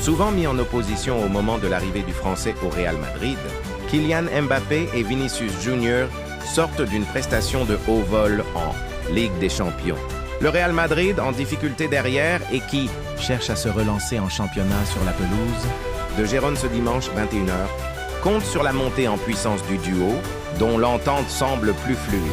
Souvent mis en opposition au moment de l'arrivée du Français au Real Madrid, Kylian Mbappé et Vinicius Junior sortent d'une prestation de haut vol en Ligue des Champions. Le Real Madrid, en difficulté derrière et qui cherche à se relancer en championnat sur la pelouse de Gérone ce dimanche 21h, compte sur la montée en puissance du duo, dont l'entente semble plus fluide.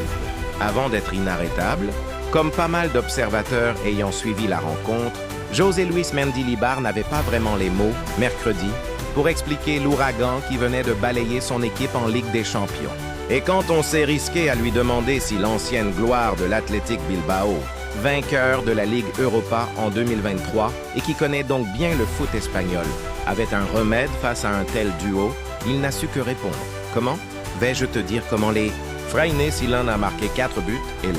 Avant d'être inarrêtable, comme pas mal d'observateurs ayant suivi la rencontre, José Luis Mendilibar n'avait pas vraiment les mots, mercredi, pour expliquer l'ouragan qui venait de balayer son équipe en Ligue des Champions. Et quand on s'est risqué à lui demander si l'ancienne gloire de l'Athletic Bilbao, vainqueur de la Ligue Europa en 2023 et qui connaît donc bien le foot espagnol, avait un remède face à un tel duo, il n'a su que répondre. Comment? Vais-je te dire comment les Fraine si l'un a marqué 4 buts et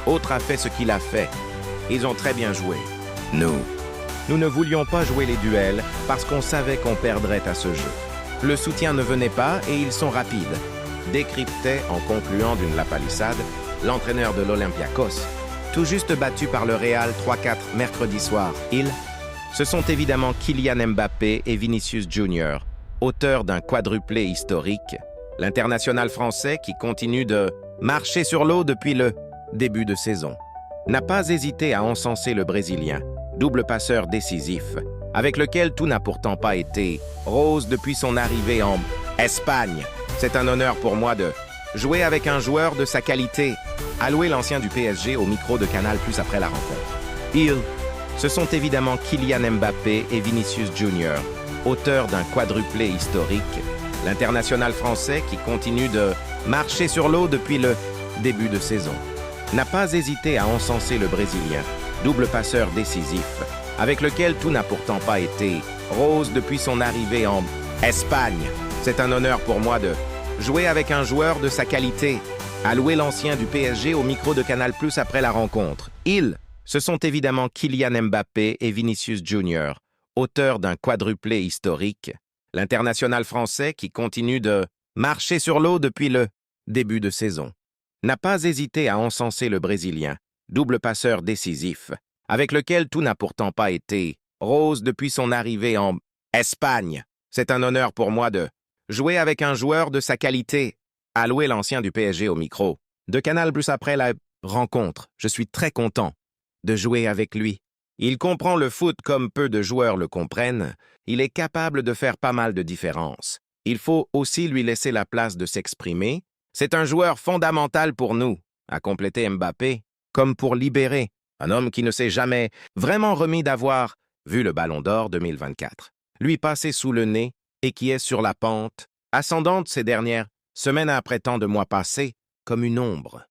l'autre a fait ce qu'il a fait. Ils ont très bien joué. Nous ne voulions pas jouer les duels parce qu'on savait qu'on perdrait à ce jeu. Le soutien ne venait pas et ils sont rapides. Décryptait, en concluant d'une lapalissade, l'entraîneur de l'Olympiakos, tout juste battu par le Real 3-4 mercredi soir. Ce sont évidemment Kylian Mbappé et Vinicius Junior, auteurs d'un quadruplé historique, l'international français qui continue de marcher sur l'eau depuis le début de saison. N'a pas hésité à encenser le Brésilien, double passeur décisif, avec lequel tout n'a pourtant pas été rose depuis son arrivée en Espagne. C'est un honneur pour moi de jouer avec un joueur de sa qualité, a loué l'ancien du PSG au micro de Canal+ après la rencontre. Ce sont évidemment Kylian Mbappé et Vinicius Junior, auteurs d'un quadruplé historique, l'international français qui continue de marcher sur l'eau depuis le début de saison. N'a pas hésité à encenser le Brésilien, double passeur décisif, avec lequel tout n'a pourtant pas été rose depuis son arrivée en Espagne. C'est un honneur pour moi de jouer avec un joueur de sa qualité, a loué l'ancien du PSG au micro de Canal+ après la rencontre. Ce sont évidemment Kylian Mbappé et Vinicius Junior, auteurs d'un quadruplé historique, l'international français qui continue de marcher sur l'eau depuis le début de saison. N'a pas hésité à encenser le Brésilien, double passeur décisif, avec lequel tout n'a pourtant pas été rose depuis son arrivée en Espagne. C'est un honneur pour moi de jouer avec un joueur de sa qualité, a loué l'ancien du PSG au micro de Canal+ après la rencontre. Je suis très content de jouer avec lui. Il comprend le foot comme peu de joueurs le comprennent. Il est capable de faire pas mal de différences. Il faut aussi lui laisser la place de s'exprimer. C'est un joueur fondamental pour nous, a complété Mbappé, comme pour libérer un homme qui ne s'est jamais vraiment remis d'avoir vu le Ballon d'Or 2024. Lui passer sous le nez et qui est sur la pente ascendante ces dernières semaines après tant de mois passés comme une ombre.